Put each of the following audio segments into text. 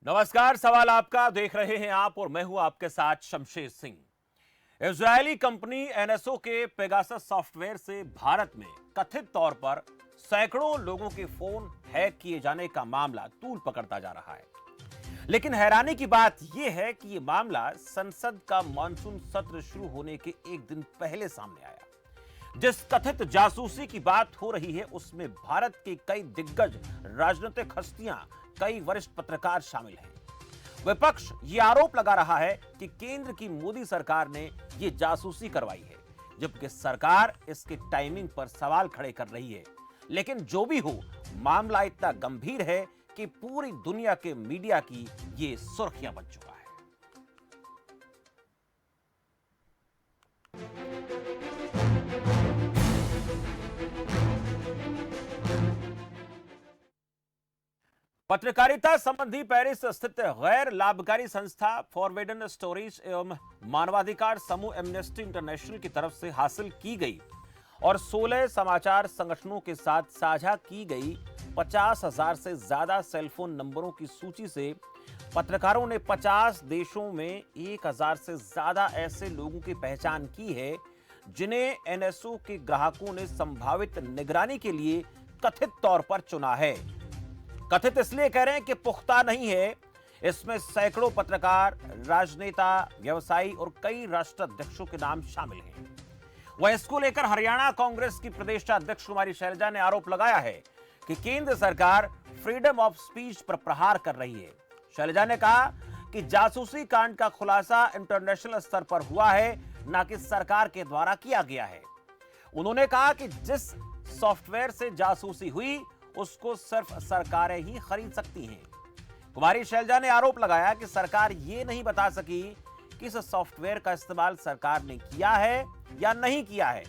नमस्कार। सवाल आपका, देख रहे हैं आप और मैं हूं आपके साथ Shamsher Singh. Israeli company NSO के पेगासस सॉफ्टवेयर से भारत में कथित तौर पर सैकड़ों लोगों के फोन हैक किए जाने का मामला तूल पकड़ता जा रहा है। लेकिन हैरानी की बात यह है कि यह मामला संसद का मानसून सत्र शुरू होने के एक दिन पहले सामने आया। जिस कथित जासूसी की बात हो रही है उसमें भारत के कई दिग्गज राजनीतिक हस्तियां, कई वरिष्ठ पत्रकार शामिल हैं। विपक्ष ये आरोप लगा रहा है कि केंद्र की मोदी सरकार ने ये जासूसी करवाई है, जबकि सरकार इसके टाइमिंग पर सवाल खड़े कर रही है। लेकिन जो भी हो, मामला इतना गंभीर है कि पूरी दुनिया के मीडिया की ये सुर्खियां बन चुका है। पत्रकारिता संबंधी पेरिस स्थित गैर लाभकारी संस्था फॉरवर्डन स्टोरीज एवं मानवाधिकार समूह एमनेस्टी इंटरनेशनल की तरफ से हासिल की गई और 16 समाचार संगठनों के साथ साझा की गई 50,000 से ज्यादा सेलफोन नंबरों की सूची से पत्रकारों ने 50 देशों में 1,000 से ज्यादा ऐसे लोगों की पहचान की है जिन्हें एनएसओ के ग्राहकों ने संभावित निगरानी के लिए कथित तौर पर चुना है। कथित इसलिए कह रहे हैं कि पुख्ता नहीं है। इसमें सैकड़ों पत्रकार, राजनेता, व्यवसायी और कई राष्ट्राध्यक्षों के नाम शामिल हैं। वह इसको लेकर हरियाणा कांग्रेस की प्रदेश अध्यक्ष कुमारी शैलजा ने आरोप लगाया है कि केंद्र सरकार फ्रीडम ऑफ स्पीच पर प्रहार कर रही है। शैलजा ने कहा कि जासूसी कांड का खुलासा इंटरनेशनल स्तर पर हुआ है, न कि सरकार के द्वारा किया गया है। उन्होंने कहा कि जिस सॉफ्टवेयर से जासूसी हुई उसको सिर्फ सरकारें ही खरीद सकती हैं। कुमारी शैलजा ने आरोप लगाया कि सरकार ये नहीं बता सकी कि इस सॉफ्टवेयर का इस्तेमाल सरकार ने किया है या नहीं किया है।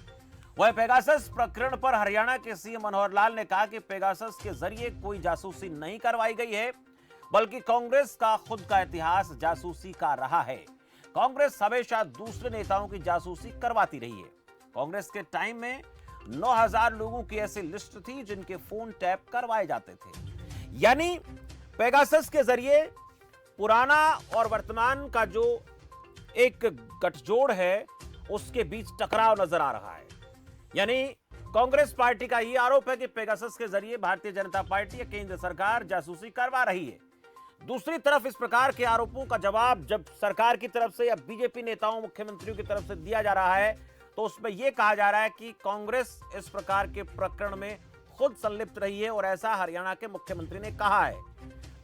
वह पेगासस प्रकरण पर हरियाणा के सीएम मनोहर लाल ने कहा कि पेगासस के जरिए कोई जासूसी नहीं करवाई गई है, बल्कि कांग्रेस का खुद का इतिहास जासूसी का रहा है। कांग्रेस हमेशा दूसरे नेताओं की जासूसी करवाती रही है। कांग्रेस के टाइम में 9,000 लोगों की ऐसी लिस्ट थी जिनके फोन टैप करवाए जाते थे। यानी पेगासस के जरिए पुराना और वर्तमान का जो एक गठजोड़ है उसके बीच टकराव नजर आ रहा है। यानी कांग्रेस पार्टी का यह आरोप है कि पेगासस के जरिए भारतीय जनता पार्टी या केंद्र सरकार जासूसी करवा रही है। दूसरी तरफ इस प्रकार के आरोपों का जवाब जब सरकार की तरफ से या बीजेपी नेताओं, मुख्यमंत्रियों की तरफ से दिया जा रहा है तो उसमें यह कहा जा रहा है कि कांग्रेस इस प्रकार के प्रकरण में खुद संलिप्त रही है और ऐसा हरियाणा के मुख्यमंत्री ने कहा है।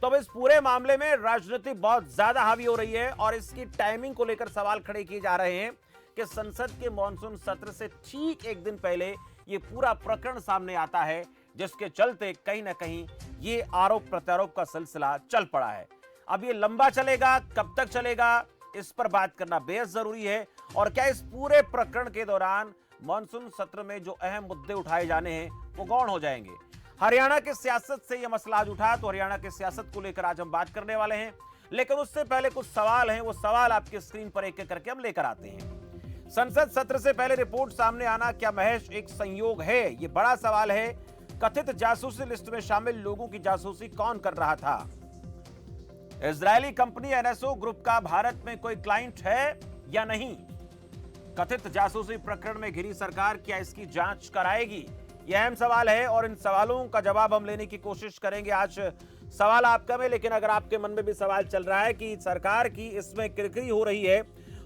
तो अब इस पूरे मामले में राजनीति बहुत ज्यादा हावी हो रही है और इसकी टाइमिंग को लेकर सवाल खड़े किए जा रहे हैं कि संसद के मॉनसून सत्र से ठीक एक दिन पहले यह पूरा प्रकरण सामने आता है, जिसके चलते कहीं ना कहीं ये आरोप प्रत्यारोप का सिलसिला चल पड़ा है। अब ये लंबा चलेगा, कब तक चलेगा, इस पर बात करना बेहद जरूरी है। और क्या इस पूरे प्रकरण के दौरान मॉनसून सत्र में जो अहम मुद्दे उठाए जाने हैं वो गौण हो जाएंगे। हरियाणा की सियासत से यह मसला आज उठा, तो हरियाणा की सियासत को लेकर आज हम बात करने वाले हैं। लेकिन उससे पहले कुछ सवाल हैं, वो सवाल आपकी स्क्रीन पर एक एक करके हम लेकर आते हैं। संसद सत्र से पहले रिपोर्ट सामने आना क्या महज एक संयोग है? ये बड़ा सवाल है। कथित जासूसी लिस्ट में शामिल लोगों की जासूसी कौन कर रहा था? इजरायली कंपनी एनएसओ ग्रुप का भारत में कोई क्लाइंट है या नहीं? कथित जासूसी प्रकरण में घिरी सरकार क्या इसकी जांच कराएगी? यह अहम सवाल है और इन सवालों का जवाब हम लेने की कोशिश करेंगे आज सवाल आपका में। लेकिन अगर आपके मन में भी सवाल चल रहा है कि सरकार की इसमें किरकिरी हो रही है,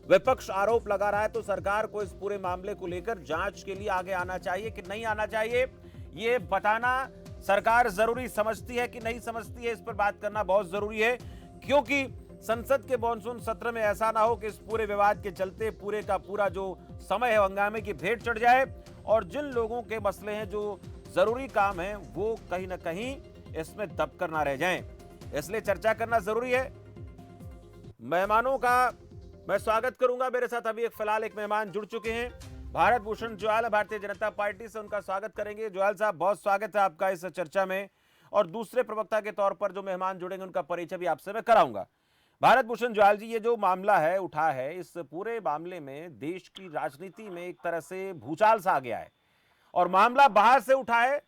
विपक्ष आरोप लगा रहा है, तो सरकार को इस पूरे मामले को लेकर जांच के लिए आगे आना चाहिए कि नहीं आना चाहिए, ये बताना सरकार जरूरी समझती है कि नहीं समझती है, इस पर बात करना बहुत जरूरी है। क्योंकि संसद के मॉनसून सत्र में ऐसा ना हो कि इस पूरे विवाद के चलते पूरे का पूरा जो समय है हंगामे की भेंट चढ़ जाए और जिन लोगों के मसले हैं, जो जरूरी काम है, वो कहीं ना कहीं इसमें दबकर ना रह जाएं। इसलिए चर्चा करना जरूरी है। मेहमानों का मैं स्वागत करूंगा। मेरे साथ अभी फिलहाल एक मेहमान जुड़ चुके हैं, भारत भूषण जुयाल, भारतीय जनता पार्टी से। उनका स्वागत करेंगे। जुयाल साहब, बहुत स्वागत है आपका इस चर्चा में। और दूसरे प्रवक्ता के तौर पर जो मेहमान जुड़ेंगे उनका परिचय भी आपसे मैं कराऊंगा। भारत भूषण जुयाल जी, ये जो मामला है उठा है, इस पूरे मामले में देश की राजनीति में एक तरह से भूचाल सा आ गया है और मामला बाहर से उठा है,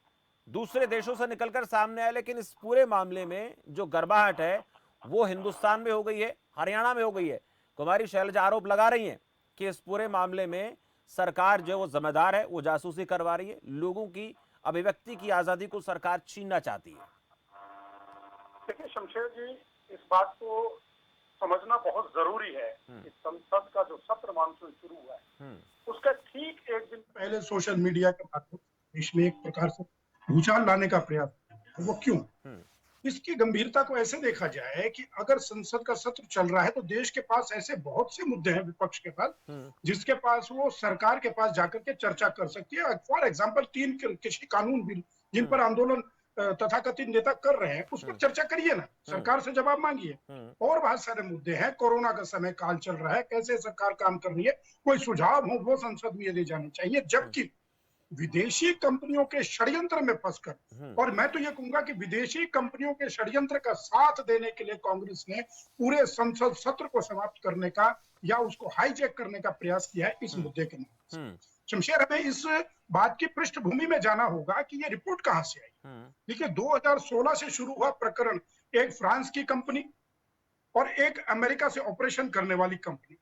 दूसरे देशों से निकलकर सामने आया, लेकिन इस पूरे मामले में जो गर्माहट है वो हिंदुस्तान में हो गई है, हरियाणा में हो गई है। कुमारी शैलजा आरोप लगा रही हैं कि इस पूरे मामले में सरकार जो वो जिम्मेदार है, वो जासूसी करवा रही है, लोगों की अभिव्यक्ति की आजादी को सरकार छीनना चाहती है। देखिए शमशेर जी, इस बात को समझना बहुत जरूरी है कि संसद का जो सत्र मानसून शुरू हुआ है, उसका ठीक एक दिन पहले सोशल मीडिया के माध्यम से देश में एक प्रकार से भूचाल लाने का प्रयास किया। वो क्यों? इसकी गंभीरता को ऐसे देखा जाए कि अगर संसद का सत्र चल रहा है तो देश के पास ऐसे बहुत से मुद्दे हैं विपक्ष के पास, जिसके पास वो सरकार के पास जाकर के चर्चा कर सकती है। फॉर एग्जाम्पल 3 कृषि कानून बिल जिन पर आंदोलन तथाकथित नेता कर रहे हैं, उस पर चर्चा करिए ना, सरकार से जवाब मांगिए। और बहुत सारे मुद्दे हैं, कोरोना का समय काल चल रहा है, कैसे सरकार काम कर रही है, कोई सुझाव हो वो संसद में ले जाने चाहिए। जबकि विदेशी कंपनियों के षड्यंत्र में फंसकर, और मैं तो ये कहूंगा कि विदेशी कंपनियों के षड्यंत्र का साथ देने के लिए कांग्रेस ने पूरे संसद सत्र को समाप्त करने का या उसको हाईजैक करने का प्रयास किया है इस मुद्दे के नाम। शमशेर, हमें इस बात की पृष्ठभूमि में जाना होगा कि ये रिपोर्ट कहां से आई। देखिए 2016 से शुरू हुआ प्रकरण, एक फ्रांस की कंपनी और एक अमेरिका से ऑपरेशन करने वाली कंपनी,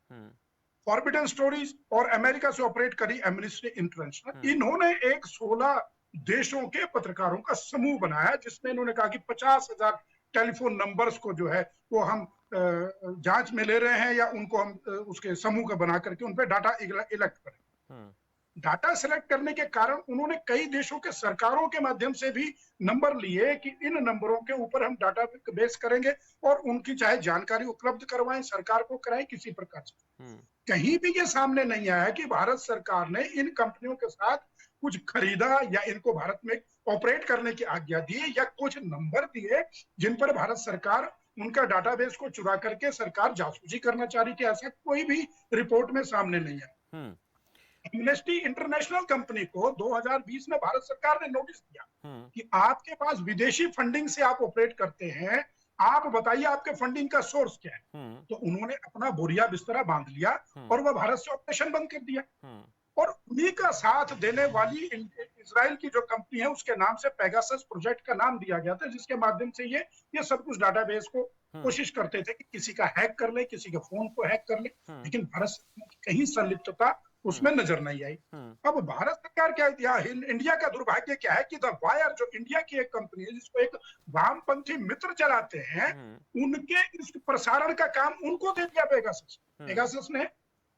फॉरबिडन स्टोरीज, और अमेरिका से ऑपरेट करी एमनेस्टी इंटरनेशनल, इन्होंने एक 16 देशों के पत्रकारों का समूह बनाया जिसमें इन्होंने कहा कि 50,000 टेलीफोन नंबर्स को जो है वो हम जांच में ले रहे हैं या उनको हम उसके समूह का बना करके उन पर डाटा इलेक्ट करें। डाटा सिलेक्ट करने के कारण उन्होंने कई देशों के सरकारों के माध्यम से भी नंबर लिए कि इन नंबरों के ऊपर हम डाटा बेस करेंगे और उनकी चाहे जानकारी उपलब्ध करवाएं, सरकार को कराएं किसी प्रकार से। कहीं भी ये सामने नहीं आया कि भारत सरकार ने इन कंपनियों के साथ कुछ खरीदा या इनको भारत में ऑपरेट करने की आज्ञा दी या कुछ नंबर दिए जिन पर भारत सरकार उनका डाटाबेस को चुरा करके सरकार जासूसी करना चाह रही थी। ऐसा कोई भी रिपोर्ट में सामने नहीं आया। एमनेस्टी इंटरनेशनल कंपनी को 2020 में भारत सरकार ने नोटिस दिया कि आपके पास विदेशी फंडिंग से आप ऑपरेट करते हैं, आप बताइए आपके फंडिंग का सोर्स क्या है। तो उन्होंने अपना बोरिया बिस्तरा बांध लिया और वह भारत से ऑपरेशन बंद कर दिया। और उन्हीं का साथ देने वाली इजराइल की जो कंपनी है उसके नाम से पेगासस प्रोजेक्ट का नाम दिया गया था, जिसके माध्यम से ये सब कुछ डाटाबेस को कोशिश करते थे कि किसी का हैक कर ले, किसी के फोन को हैक कर ले, लेकिन भारत सरकार की कहीं संलिप्तता उसमें नजर नहीं आई। अब भारत सरकार क्या, इंडिया का दुर्भाग्य क्या है कि द वायर जो इंडिया की एक कंपनी है जिसको एक वामपंथी मित्र चलाते हैं, उनके इस प्रसारण का काम उनको दे दिया पेगासस ने,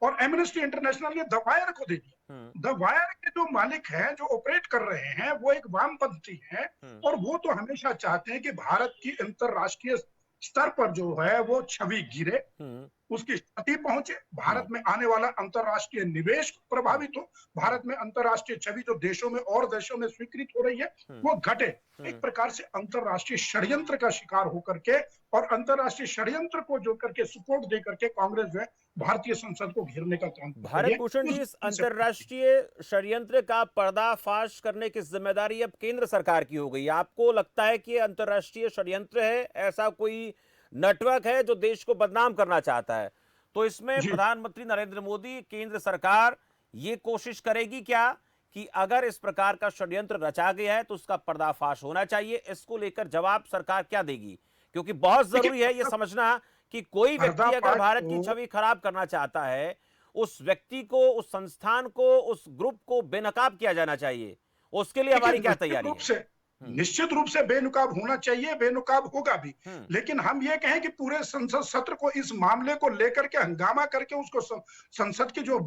और एमनेस्टी इंटरनेशनल ने द वायर को दे दिया। द वायर के जो मालिक हैं, जो ऑपरेट कर रहे हैं, वो एक वामपंथी हैं और वो तो हमेशा चाहते हैं कि भारत की अंतरराष्ट्रीय स्तर पर जो है वो छवि गिरे, उसकी क्षति पहुंचे, भारत में आने वाला अंतरराष्ट्रीय निवेश प्रभावित हो, भारत में अंतरराष्ट्रीय छवि जो देशों में और देशों में स्वीकृत हो रही है वो घटे। एक प्रकार से अंतरराष्ट्रीय षड्यंत्र का शिकार होकर के और अंतरराष्ट्रीय षड्यंत्र को जो करके सपोर्ट दे करके कांग्रेस जो है भारतीय संसद को घेरने का काम कर रही है। भारत भूषण जी, इस अंतरराष्ट्रीय षड्यंत्र का पर्दाफाश करने की जिम्मेदारी अब केंद्र सरकार की हो गई। आपको लगता है कि अंतरराष्ट्रीय षड्यंत्र है, ऐसा कोई नेटवर्क है जो देश को बदनाम करना चाहता है, तो इसमें प्रधानमंत्री नरेंद्र मोदी, केंद्र सरकार ये कोशिश करेगी क्या कि अगर इस प्रकार का षड्यंत्र रचा गया है तो उसका पर्दाफाश होना चाहिए? इसको लेकर जवाब सरकार क्या देगी? क्योंकि बहुत जरूरी है यह समझना कि कोई व्यक्ति अगर भारत की छवि खराब करना चाहता है, उस व्यक्ति को, उस संस्थान को, उस ग्रुप को बेनकाब किया जाना चाहिए। उसके लिए हमारी क्या तैयारी है? निश्चित रूप से बेनकाब होना चाहिए, बेनकाब होगा भी, लेकिन हम ये कहें कि पूरे संसद सत्र को इस मामले को लेकर के हंगामा करके उसको संसद की जो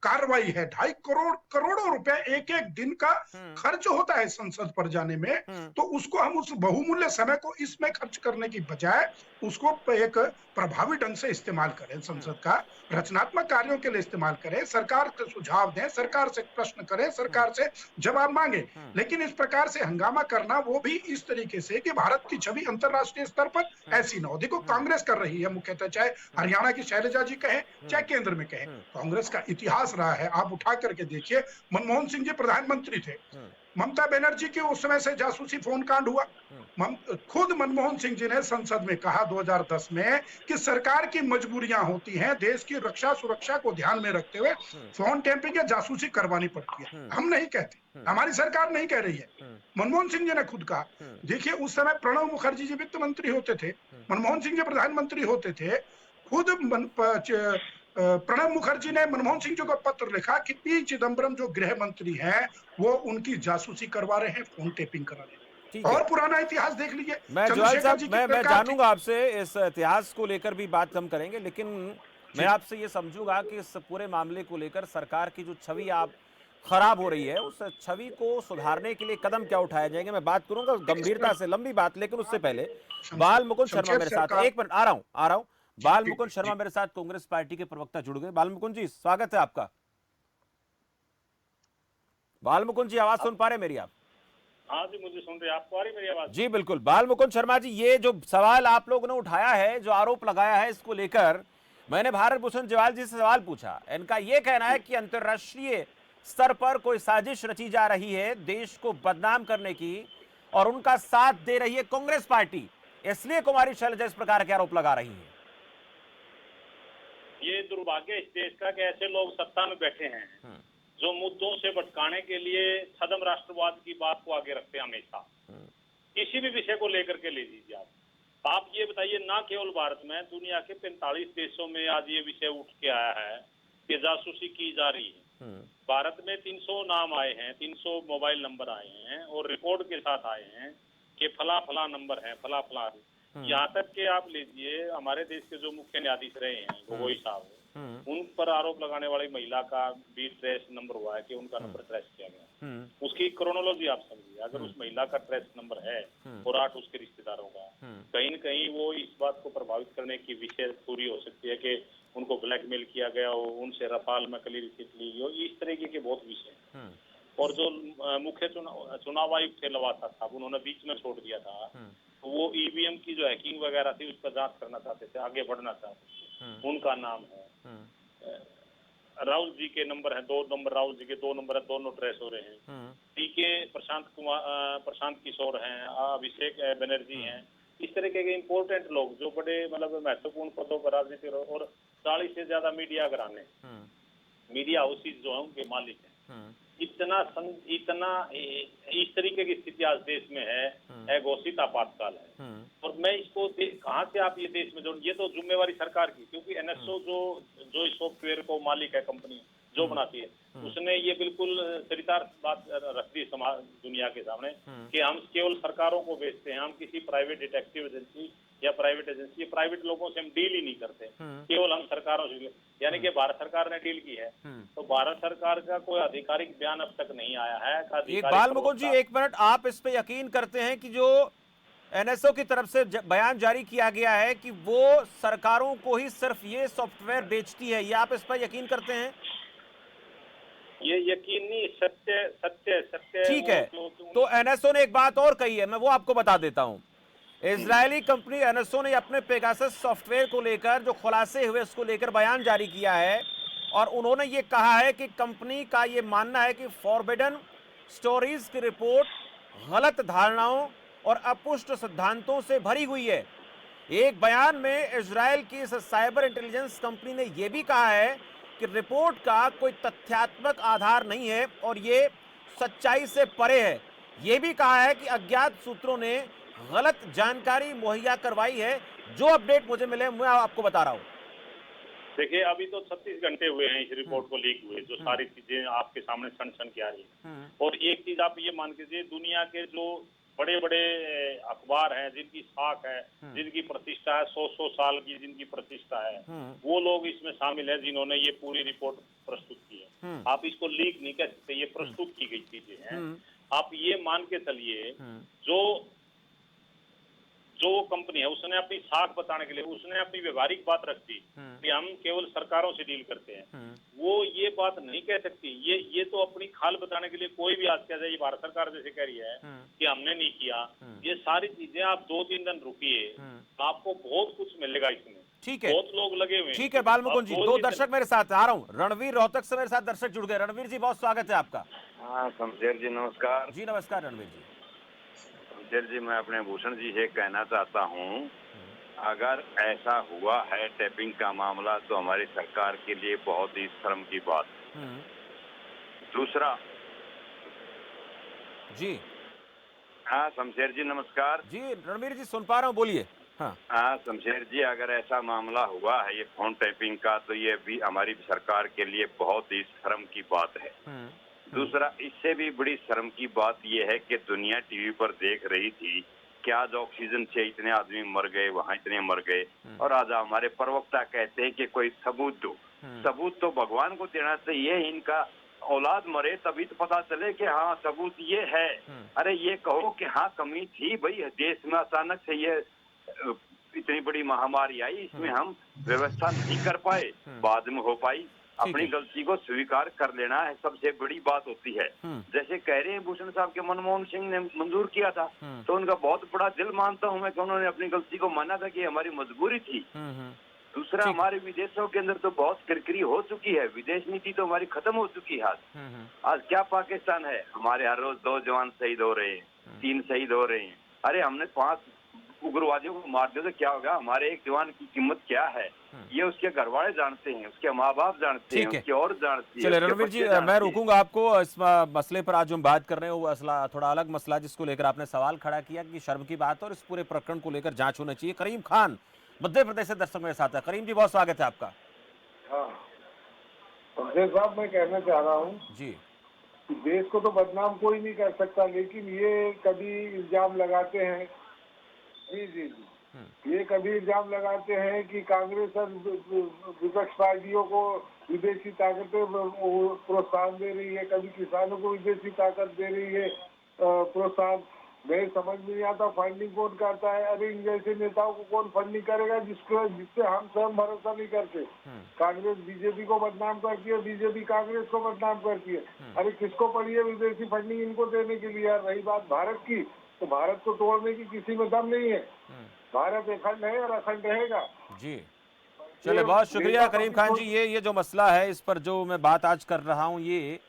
कार्रवाई है, 2.5 करोड़ों रुपए एक एक दिन का खर्च होता है संसद पर जाने में, तो उसको हम उस बहुमूल्य समय को इसमें खर्च करने की बजाय उसको एक प्रभावी ढंग से इस्तेमाल करें, संसद का रचनात्मक कार्यों के लिए इस्तेमाल करें, सरकार को सुझाव दें, सरकार से प्रश्न करें, सरकार से जवाब मांगे। लेकिन इस प्रकार से हंगामा करना, वो भी इस तरीके से कि भारत की छवि अंतरराष्ट्रीय स्तर पर ऐसी न हो। देखो कांग्रेस कर रही है मुख्यतः, चाहे हरियाणा की शैलजा जी कहें चाहे केंद्र में कहें, कांग्रेस का इतिहास रहा है। आप उठा करके देखिए, मनमोहन सिंह जी प्रधानमंत्री थे, ममता बनर्जी की उस समय से जासूसी फोन कांड हुआ, खुद मनमोहन सिंह जी ने संसद में कहा 2010 में कि सरकार की मजबूरियां होती हैं, देश की रक्षा सुरक्षा को ध्यान में रखते हुए फोन टैंपिंग या जासूसी करवानी पड़ती है। हम नहीं कहते, हमारी सरकार नहीं कह रही है, मनमोहन सिंह जी ने खुद कहा। देखिए उस समय प्रणब मुखर्जी जी वित्त मंत्री होते थे, मनमोहन सिंह जी प्रधानमंत्री होते थे। खुद प्रणब मुखर्जी ने मनमोहन सिंह जी को पत्र लिखा कि पी चिदम्बरम जो गृह मंत्री हैं वो उनकी जासूसी करवा रहे हैं, फोन टेपिंग करा रहे हैं। ठीक है, और पुराना इतिहास देख लीजिए, मैं जोयल चंद्रशेखर साहब जी की मैं सरकार थी। जानूंगा आपसे इस इतिहास को लेकर भी बात हम करेंगे, लेकिन मैं आपसे ये समझूंगा कि इस पूरे मामले को लेकर सरकार की जो छवि आप खराब हो रही है, उस छवि को सुधारने के लिए कदम क्या उठाए जाएंगे, मैं बात करूंगा गंभीरता से, लंबी बात। लेकिन उससे पहले बाल मुकुंद शर्मा मेरे साथ, एक मिनट, आ रहा हूं। बाल मुकुंद शर्मा मेरे साथ कांग्रेस पार्टी के प्रवक्ता जुड़ गए। बाल मुकुंद जी, स्वागत है आपका। बाल मुकुंद जी, आवाज सुन पा रहे मेरी आप? हाँ जी, मुझे सुन रहे हैं। आपको आ रही मेरी आवाज? जी बिल्कुल। बाल मुकुंद शर्मा जी, ये जो सवाल आप लोगों ने उठाया है, जो आरोप लगाया है, इसको लेकर मैंने भारत भूषण जवाल जी से सवाल पूछा। इनका यह कहना है कि अंतर्राष्ट्रीय स्तर पर कोई साजिश रची जा रही है देश को बदनाम करने की, और उनका साथ दे रही है कांग्रेस पार्टी, इसलिए कुमारी शैलजा इस प्रकार के आरोप लगा रही है। ये दुर्भाग्य इस देश का कि ऐसे लोग सत्ता में बैठे हैं जो मुद्दों से भटकाने के लिए छद्म राष्ट्रवाद की बात को आगे रखते हैं हमेशा। किसी भी विषय को लेकर के ले लीजिए आप ये बताइए, ना केवल भारत में, दुनिया के 45 देशों में आज ये विषय उठ के आया है कि जासूसी की जा रही है। भारत में 300 नाम आए हैं, 300 मोबाइल नंबर आए हैं और रिकॉर्ड के साथ आए हैं कि फला फला नंबर है, फला फला। यहाँ तक कि आप लीजिए, हमारे देश के जो मुख्य न्यायाधीश रहे हैं गोगोई साहब, उन पर आरोप लगाने वाली महिला का भी ट्रेस नंबर हुआ है कि उनका नंबर ट्रेस किया गया। उसकी क्रोनोलॉजी आप समझिए, अगर उस महिला का ट्रेस नंबर है और 8 उसके रिश्तेदारों का, कहीं न कहीं वो इस बात को प्रभावित करने की विषय पूरी हो सकती है कि उनको ब्लैकमेल किया गया हो, उनसे रफाल में कली रिसीट ली हो, इस तरीके के बहुत विषय। और जो मुख्य चुनाव आयुक्त थे लवासा साहब, उन्होंने बीच में छोड़ दिया था। तो वो ईवीएम की जो हैकिंग वगैरह थी उस पर जांच करना चाहते थे, आगे बढ़ना चाहते थे। उनका नाम है। राहुल जी के नंबर है, 2 नंबर राहुल जी के, 2 नंबर है, दोनों ट्रेस हो रहे हैं। पीके प्रशांत किशोर हैं, अभिषेक बनर्जी हैं, इस तरीके के इंपोर्टेंट लोग जो बड़े मतलब महत्वपूर्ण पदों पर राजनीति, और 40 से ज्यादा मीडिया घराने, मीडिया हाउसेज जो है उनके मालिक हैं। इतना इस तरीके की स्थिति आज देश में है, घोषित आपातकाल है। और मैं इसको कहाँ से आप ये देश में ये तो जिम्मेवारी सरकार की, क्योंकि एनएसओ जो इस सॉफ्टवेयर को मालिक है, कंपनी जो बनाती है, उसने ये बिल्कुल चरितार्थ बात रख दी समाज दुनिया के सामने कि हम केवल सरकारों को बेचते हैं, हम किसी प्राइवेट डिटेक्टिव एजेंसी या प्राइवेट एजेंसी, प्राइवेट लोगों से हम डील ही नहीं करते, केवल हम सरकारों से। यानी कि भारत सरकार ने डील की है, तो भारत सरकार का कोई आधिकारिक बयान अब तक नहीं आया है। एक बाल मुकुंद जी, एक मिनट, आप इस पे यकीन करते हैं कि जो एनएसओ की तरफ से बयान जारी किया गया है कि वो सरकारों को ही सिर्फ ये सॉफ्टवेयर बेचती है, ये आप इस पर यकीन करते हैं? ये यकीन नहीं, सत्य ठीक है। तो एनएसओ ने एक बात और कही है, मैं वो आपको बता देता हूं। इजरायली कंपनी एनएसओ ने अपने पेगासस सॉफ्टवेयर को लेकर जो खुलासे हुए उसको लेकर बयान जारी किया है, और उन्होंने ये कहा है कि कंपनी का ये मानना है कि फॉरबिडन स्टोरीज की रिपोर्ट गलत धारणाओं और अपुष्ट सिद्धांतों से भरी हुई है। एक बयान में इजराइल की इस साइबर इंटेलिजेंस कंपनी ने यह भी कहा है कि रिपोर्ट का कोई तथ्यात्मक आधार नहीं है और ये सच्चाई से परे है। यह भी कहा है कि अज्ञात सूत्रों ने गलत जानकारी मुहैया करवाई है। जो अपडेट मुझे मिले मैं आपको बता रहा हूं। देखिए, अभी तो 36 घंटे हुए हैं इस रिपोर्ट को लीक हुए, जो सारी चीजें आपके सामने छन की आ रही है। और एक चीज आप ये मान के, दुनिया के जो बड़े बड़े अखबार हैं, जिनकी साख है, जिनकी प्रतिष्ठा है, 100 साल की जिनकी प्रतिष्ठा है, वो लोग इसमें शामिल है जिन्होंने ये पूरी रिपोर्ट प्रस्तुत की है। आप इसको लीक नहीं कह सकते, ये प्रस्तुत की गई चीजें हैं। आप ये मान के चलिए, जो कंपनी है उसने अपनी साख बताने के लिए उसने अपनी व्यवहारिक बात रख दी कि हम केवल सरकारों से डील करते हैं। वो ये बात नहीं कह सकती। ये तो अपनी खाल बताने के लिए कोई भी आज कह जाए, ये भारत सरकार जैसे कह रही है कि हमने नहीं किया। ये सारी चीजें आप 2-3 दिन रुकिए, आपको बहुत कुछ मिलेगा इसमें। ठीक है, बहुत लोग लगे हुए। ठीक है बाल मुकुंद जी, 2 दर्शक मेरे साथ, आ रहा हूँ। रणवीर रोहतक से मेरे साथ दर्शक जुड़ गए। रणवीर जी, बहुत स्वागत है आपका। हाँ शमशेर जी, नमस्कार। जी नमस्कार रणवीर जी। शमशेर जी, मैं अपने भूषण जी से कहना चाहता हूँ, अगर ऐसा हुआ है टैपिंग का मामला तो हमारी सरकार के लिए बहुत ही शर्म की बात है। दूसरा, जी हाँ शमशेर जी नमस्कार। जी रणवीर जी सुन पा रहा हूँ, बोलिए। हाँ हाँ शमशेर जी, अगर ऐसा मामला हुआ है ये फोन टैपिंग का तो ये भी हमारी सरकार के लिए बहुत ही शर्म की बात है। दूसरा, इससे भी बड़ी शर्म की बात ये है कि दुनिया टीवी पर देख रही थी कि आज ऑक्सीजन से इतने आदमी मर गए, वहां इतने मर गए, और आज हमारे प्रवक्ता कहते हैं कि कोई सबूत दो। सबूत तो भगवान को देना चाहिए, इनका औलाद मरे तभी तो पता चले कि हाँ सबूत ये है। अरे ये कहो कि हाँ कमी थी भाई, देश में अचानक से ये इतनी बड़ी महामारी आई, इसमें हम व्यवस्था नहीं कर पाए, बाद में हो पाई। अपनी गलती को स्वीकार कर लेना है सबसे बड़ी बात होती है। जैसे कह रहे हैं भूषण साहब के मनमोहन सिंह ने मंजूर किया था, तो उनका बहुत बड़ा दिल मानता हूं मैं कि उन्होंने अपनी गलती को माना था कि हमारी मजबूरी थी। दूसरा, हमारे विदेशों के अंदर तो बहुत किरकिरी हो चुकी है, विदेश नीति तो हमारी खत्म हो चुकी है। आज क्या पाकिस्तान है, हमारे हर रोज 2 जवान शहीद हो रहे हैं, 3 शहीद हो रहे हैं। अरे हमने 5 उग्रवादियों को मार दिया तो क्या होगा, हमारे एक जवान की कीमत क्या है ये उसके घर वाले जानते हैं, उसके माँ बाप जानते हैं, उसकी और जानती है। चलिए रणवीर जी, मैं रोकूंगा आपको। इस मसले पर आज जो हम बात कर रहे हैं वो मसला थोड़ा अलग मसला, जिसको लेकर आपने सवाल खड़ा किया कि शर्म की बात है और इस पूरे प्रकरण को लेकर जांच होनी चाहिए। करीम खान मध्य प्रदेश से दर्शक मेरे साथ है। करीम जी बहुत स्वागत है आपका। हाँ साहब, मैं कहना चाह रहा हूँ जी, देश को तो बदनाम कोई नहीं कर सकता, लेकिन ये कभी इल्जाम लगाते हैं, जी जी जी, ये कभी इल्जाम लगाते हैं कि कांग्रेस और विपक्ष पार्टियों को विदेशी ताकतें प्रोत्साहन दे रही है, कभी किसानों को विदेशी ताकत दे रही है प्रोत्साहन। नहीं समझ में नहीं आता फंडिंग कौन करता है। अरे इन जैसे नेताओं को कौन फंडिंग करेगा जिससे हम स्वयं भरोसा नहीं करते। कांग्रेस बीजेपी को बदनाम करती है, बीजेपी कांग्रेस को बदनाम करती है। अरे किसको पड़ी है विदेशी फंडिंग इनको देने के लिए? यार रही बात भारत की, तो भारत को तोड़ने की किसी में दम नहीं है। भारत अखंड है और अखंड रहेगा। जी चलिए, बहुत शुक्रिया करीम खान जी। ये जो मसला है, इस पर जो मैं बात आज कर रहा हूँ, ये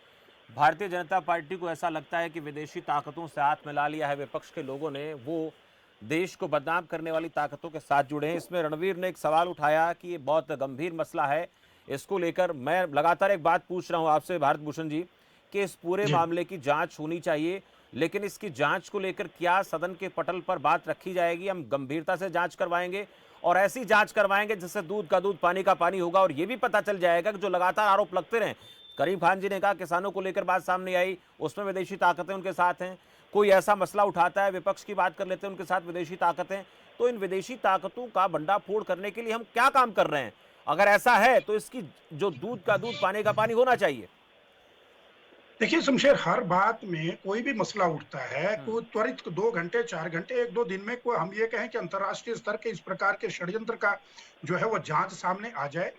भारतीय जनता पार्टी को ऐसा लगता है कि विदेशी ताकतों से हाथ मिला लिया है विपक्ष के लोगों ने, वो देश को बदनाम करने वाली ताकतों के साथ जुड़े हैं। इसमें रणवीर ने एक सवाल उठाया कि ये बहुत गंभीर मसला है, इसको लेकर मैं लगातार एक बात पूछ रहा हूँ आपसे भारत भूषण जी कि इस पूरे मामले की जांच होनी चाहिए, लेकिन इसकी जांच को लेकर क्या सदन के पटल पर बात रखी जाएगी? हम गंभीरता से जांच करवाएंगे और ऐसी जांच करवाएंगे जिससे दूध का दूध पानी का पानी होगा, और ये भी पता चल जाएगा कि जो लगातार आरोप लगते रहे। करीम खान जी ने कहा किसानों को लेकर बात सामने आई, उसमें विदेशी ताकतें उनके साथ हैं। कोई ऐसा मसला उठाता है, विपक्ष की बात कर लेते हैं, उनके साथ विदेशी ताकतें। तो इन विदेशी ताकतों का भंडाफोड़ करने के लिए हम क्या काम कर रहे हैं? अगर ऐसा है तो इसकी जो दूध का दूध पानी का पानी होना चाहिए। देखिए शमशेर, हर बात में कोई भी मसला उठता है, कोई त्वरित 2 घंटे 4 घंटे 1-2 दिन में कोई हम ये कहें कि अंतर्राष्ट्रीय स्तर के इस प्रकार के षड्यंत्र का जो है वो जांच सामने आ जाए,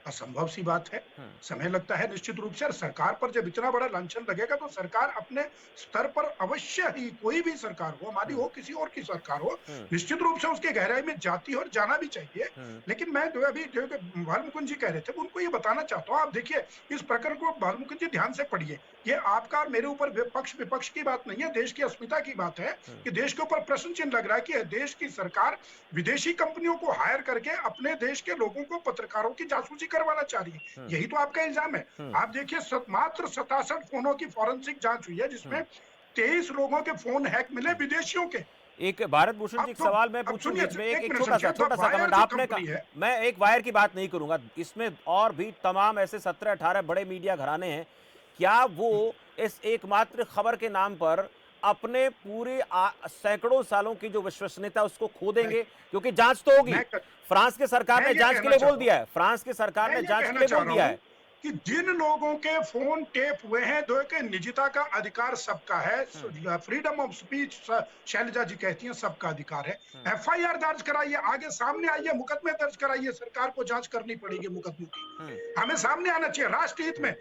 असंभव सी बात है। समय लगता है निश्चित रूप से। और सरकार पर जब इतना बड़ा लांछन लगेगा तो सरकार अपने स्तर पर अवश्य ही, कोई भी सरकार हो, हमारी हो किसी और की सरकार हो, निश्चित रूप से उसके गहराई में जाती है और जाना भी चाहिए। लेकिन मैं जो अभी जो भालमुकुंद जी कह रहे थे उनको ये बताना चाहता हूँ, आप देखिए इस प्रकरण को भालमुकुंद जी ध्यान से पढ़िए। ये आपका और मेरे ऊपर विपक्ष की बात नहीं है, देश की अस्मिता की बात है कि देश के ऊपर प्रश्न चिन्ह लग रहा है कि देश की सरकार विदेशी कंपनियों को हायर करके अपने देश के लोगों को, पत्रकारों की जासूसी करवाना चाह रही है। यही तो आपका इल्जाम है। आप देखिए मात्र 67 फोनों की फॉरेंसिक जांच हुई है, जिसमें 23 लोगों के फोन हैक मिले विदेशियों के। एक भारत भूषण जी, एक सवाल मैं पूछूं बीच में, एक छोटा सा कमेंट आपने कहा, मैं एक वायर की बात नहीं करूंगा, इसमें और भी तमाम ऐसे 17-18 बड़े मीडिया घराने हैं। क्या वो इस एकमात्र खबर के नाम पर अपने पूरे सैकड़ों सालों की जो विश्वसनीयता उसको खो देंगे? क्योंकि जांच तो होगी। फ्रांस की सरकार ने जांच के लिए बोल दिया है, फ्रांस की सरकार ने जांच के लिए बोल दिया है कि जिन लोगों के फोन टेप हुए हैं, दो के निजता का अधिकार सबका है, फ्रीडम ऑफ स्पीच शैलजा जी कहती हैं सबका अधिकार है। एफआईआर दर्ज कराइए, आगे सामने आइए, मुकदमे दर्ज कराइए, सरकार को जांच करनी पड़ेगी मुकदमों की। हमें सामने आना चाहिए राष्ट्र हित में।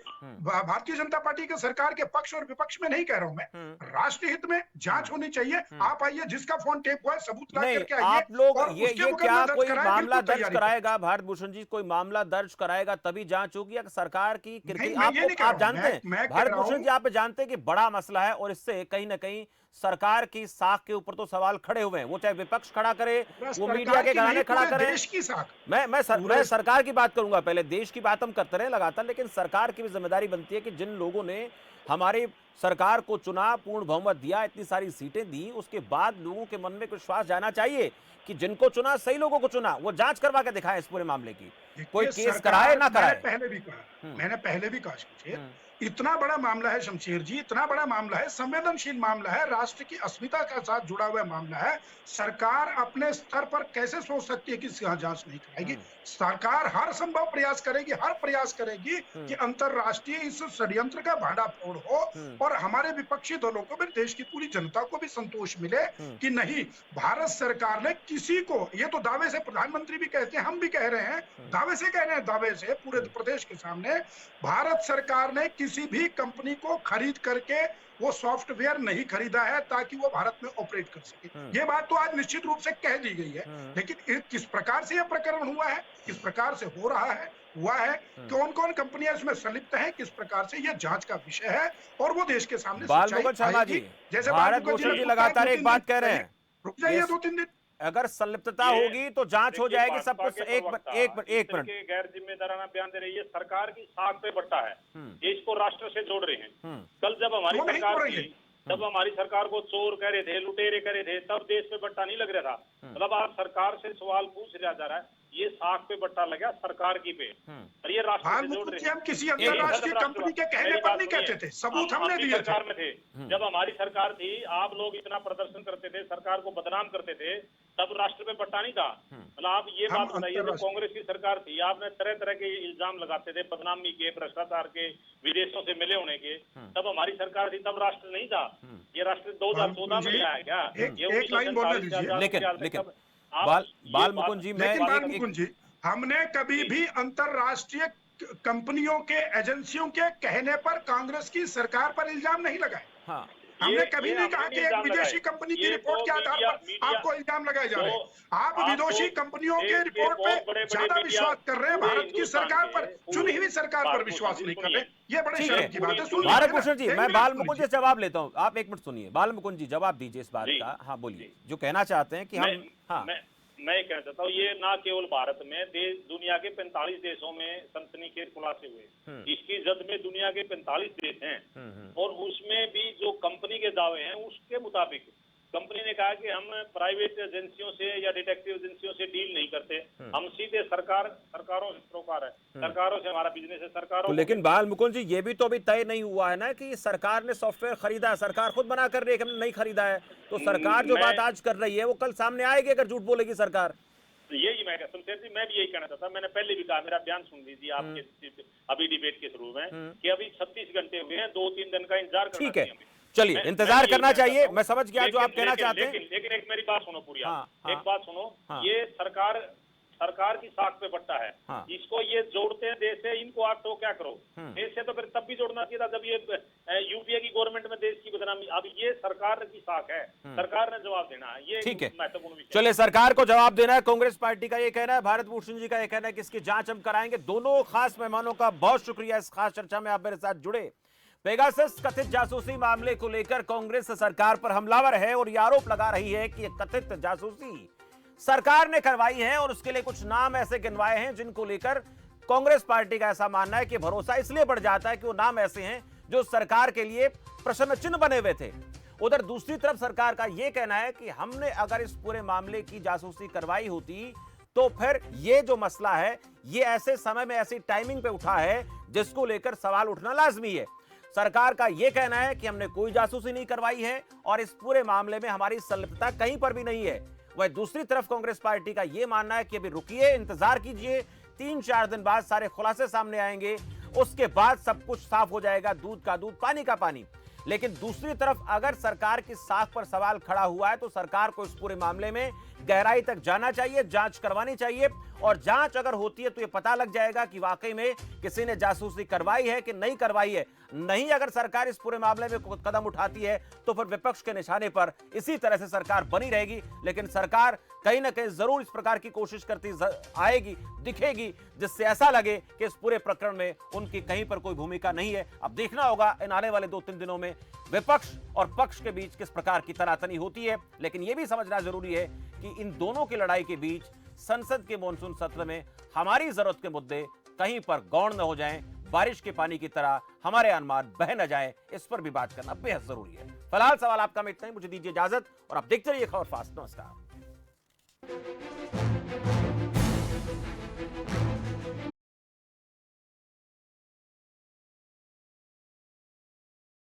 भारतीय जनता पार्टी के सरकार के पक्ष और विपक्ष में नहीं कह रहा हूं मैं, राष्ट्र हित में जांच होनी चाहिए। आप आइए, जिसका फोन टेप हुआ है सबूत ला करके आइए। आप लोग ये क्या कोई मामला दर्ज कराएगा भारत भूषण जी? कोई मामला दर्ज कराएगा तभी जांच होगी, या सरकार की कीर्ति मैं ये नहीं कह आप रहा हूं, जानते हैं मैं कह भारत रहा भूषण हूं- जी, आप जानते हैं कि बड़ा मसला है और इससे कहीं ना कहीं सरकार की साख के ऊपर तो सवाल खड़े हुए हैं, वो चाहे विपक्ष खड़ा करे, वो मीडिया के घराने खड़ा करे। देश की साख मैं सरकार की बात करूंगा, पहले देश की बात हम करते रहे लगातार, लेकिन सरकार की भी जिम्मेदारी बनती है कि जिन लोगों ने हमारी सरकार को चुना, पूर्ण बहुमत दिया, इतनी सारी सीटें दी, उसके बाद लोगों के मन में विश्वास जाना चाहिए कि जिनको चुना सही लोगों को चुना। वो जांच करवा के दिखाएं इस पूरे मामले की, कोई केस कराए ना कराए। मैंने पहले भी कहा शमशेर, इतना बड़ा मामला है शमशेर जी, इतना बड़ा मामला है, संवेदनशील मामला है, राष्ट्र की अस्मिता के साथ जुड़ा हुआ मामला है। सरकार अपने स्तर पर कैसे सोच सकती है कि जांच नहीं कराएगी? सरकार हर संभव प्रयास करेगी, हर प्रयास करेगी कि अंतरराष्ट्रीय इस षड्यंत्र का भांडाफोड़ हो और हमारे विपक्षी दलों को भी, देश की पूरी जनता को भी संतोष मिले कि नहीं, भारत सरकार ने किसी को, ये तो दावे से प्रधानमंत्री भी कहते हैं, हम भी कह रहे हैं, दावे से कह रहे हैं, दावे से पूरे प्रदेश के सामने, भारत सरकार ने किसी भी कंपनी को खरीद करके वो सॉफ्टवेयर नहीं खरीदा है ताकि वो भारत में ऑपरेट कर सके। ये बात तो आज निश्चित रूप से कह दी गई है, लेकिन किस प्रकार से यह प्रकरण हुआ है, किस प्रकार से हो रहा है, हुआ है, कौन कौन कंपनियां इसमें संलिप्त हैं, किस प्रकार से यह जांच का विषय है और वो देश के सामने बालमुकुंद शर्मा जी, जैसे भारत भूषण जी लगातार एक बात कह रहे हैं, रुक जाइए 2-3 दिन, अगर संलिप्तता होगी तो जांच हो जाएगी, सब कुछ। एक मिनट, गैर जिम्मेदाराना बयान दे रही है, सरकार की साख पे बट्टा है, देश को राष्ट्र से जोड़ रहे हैं। कल जब हमारी सरकार थी, जब हमारी सरकार को चोर कह रहे थे, लुटेरे कह रहे थे, तब देश पे बट्टा नहीं लग रहा था। मतलब आप सरकार से सवाल पूछ लिया जा रहा है, ये साख पे बट्टा लगा सरकार की पे, और ये राष्ट्र से जोड़ रहे हैं। हम किसी अंतरराष्ट्रीय कंपनी के कहने पर नहीं कहते थे, सबूत हमने दिए थे। सरकार में थे, जब हमारी सरकार थी, आप लोग इतना प्रदर्शन करते थे, सरकार को बदनाम करते थे, तब राष्ट्र पे बट्टा नहीं था। मतलब आप ये बात बताइए, जब कांग्रेस की सरकार थी, आपने तरह तरह के इल्जाम लगाते थे, बदनामी के, भ्रष्टाचार के, विदेशों से मिले होने के, तब हमारी सरकार थी, तब राष्ट्र नहीं था। ये राष्ट्र 2014 में आया क्या? एक लाइन बोलने दीजिए, लेकिन बालमुकुंद जी, बालमुकुंद जी, हमने कभी भी अंतरराष्ट्रीय कंपनियों के, एजेंसियों के कहने पर कांग्रेस की सरकार पर इल्जाम नहीं लगाए। हमने कभी नहीं कहा कि एक विदेशी कंपनी की रिपोर्ट के आधार पर आपको इल्जाम लगाए जा रहे हैं। आप विदेशी कंपनियों के रिपोर्ट पे ज्यादा विश्वास कर रहे हैं, भारत की सरकार पर, चुनी हुई सरकार पर विश्वास नहीं कर रहे। ये बड़े शर्म की बात है। भारत भूषण जी, मैं बालमुकुंद जी से जवाब लेता हूँ, आप एक मिनट सुनिए। बालमुकुंद जी जवाब दीजिए इस बात का। हाँ बोलिए, जो कहना चाहते हैं कि हम, हाँ मैं कहना चाहता हूँ, ये ना केवल भारत में, दुनिया के 45 देशों में सनसनीखेज खुलासे हुए। इसकी जद में दुनिया के 45 देश हैं और उसमें भी जो कंपनी के दावे हैं, उसके मुताबिक कंपनी ने कहा कि हम प्राइवेट एजेंसियों से या डिटेक्टिव एजेंसियों से डील नहीं करते, हम सीधे सरकारों से सरोकार है, सरकारों से हमारा बिजनेस है, सरकारों। लेकिन बालमुकुंद जी, ये भी तो अभी तय नहीं हुआ है ना कि सरकार ने सॉफ्टवेयर खरीदा है, सरकार खुद बना कर रही है कि हमने नहीं खरीदा है। तो सरकार जो बात आज कर रही है वो कल सामने आएगी अगर झूठ बोलेगी सरकार। यही मैं शमशेर जी, मैं भी यही कहना चाहता, मैंने पहले भी कहा, मेरा बयान सुन लीजिए आपके अभी डिबेट के शुरू में, कि अभी 36 घंटे हुए हैं, 2-3 दिन का इंतजार करना चाहिए। चलिए, इंतजार करना चाहिए, मैं समझ गया जो आप कहना चाहते हैं। लेकिन एक मेरी बात सुनो पूरी, एक बात सुनो, ये सरकार की साख पे बट्टा है, इसको ये जोड़ते हैं देश से, इनको आप तो क्या करो, देश से तो फिर तब भी जोड़ना चाहिए था जब ये यूपीए की गवर्नमेंट में देश की बदनामी। अब ये सरकार की साख है, सरकार ने जवाब देना है, ये ठीक है, महत्वपूर्ण विषय। चलिए, सरकार को जवाब देना है। कांग्रेस पार्टी का ये कहना है, भारत भूषण जी का ये कहना है कि इसकी जांच हम कराएंगे। दोनों खास मेहमानों का बहुत शुक्रिया इस खास चर्चा में आप मेरे साथ जुड़े। पेगासस कथित जासूसी मामले को लेकर कांग्रेस सरकार पर हमलावर है और ये आरोप लगा रही है कि ये कथित जासूसी सरकार ने करवाई है और उसके लिए कुछ नाम ऐसे गिनवाए हैं जिनको लेकर कांग्रेस पार्टी का ऐसा मानना है कि भरोसा इसलिए बढ़ जाता है कि वो नाम ऐसे हैं जो सरकार के लिए प्रश्न चिन्ह बने हुए थे। उधर दूसरी तरफ सरकार का यह कहना है कि हमने अगर इस पूरे मामले की जासूसी करवाई होती तो फिर ये जो मसला है ये ऐसे समय में ऐसी टाइमिंग पे उठा है जिसको लेकर सवाल उठना लाजमी है। सरकार का यह कहना है कि हमने कोई जासूसी नहीं करवाई है और इस पूरे मामले में हमारी संलिप्तता कहीं पर भी नहीं है। वह दूसरी तरफ कांग्रेस पार्टी का यह मानना है कि अभी रुकिए, इंतजार कीजिए, 3-4 दिन बाद सारे खुलासे सामने आएंगे, उसके बाद सब कुछ साफ हो जाएगा, दूध का दूध पानी का पानी। लेकिन दूसरी तरफ अगर सरकार की साख पर सवाल खड़ा हुआ है तो सरकार को इस पूरे मामले में गहराई तक जाना चाहिए, जांच करवानी चाहिए और जांच अगर होती है तो ये पता लग जाएगा कि वाकई में किसी ने जासूसी करवाई है कि नहीं करवाई है। नहीं अगर सरकार इस पूरे मामले में कदम उठाती है तो फिर विपक्ष के निशाने पर इसी तरह से सरकार बनी रहेगी। लेकिन सरकार कहीं ना कहीं जरूर इस प्रकार की कोशिश करती आएगी, दिखेगी, जिससे ऐसा लगे कि इस पूरे प्रकरण में उनकी कहीं पर कोई भूमिका नहीं है। अब देखना होगा इन आने वाले 2-3 दिनों में विपक्ष और पक्ष के बीच किस प्रकार की तनातनी होती है। लेकिन यह भी समझना जरूरी है कि इन दोनों की लड़ाई के बीच संसद के मॉनसून सत्र में हमारी जरूरत के मुद्दे कहीं पर गौण न हो जाएं, बारिश के पानी की तरह हमारे अनुमान बह न जाएं, इस पर भी बात करना बेहद जरूरी है। फिलहाल सवाल आपका में इतना ही, मुझे दीजिए इजाजत और आप देखते रहिए खबर फास्ट। नमस्कार।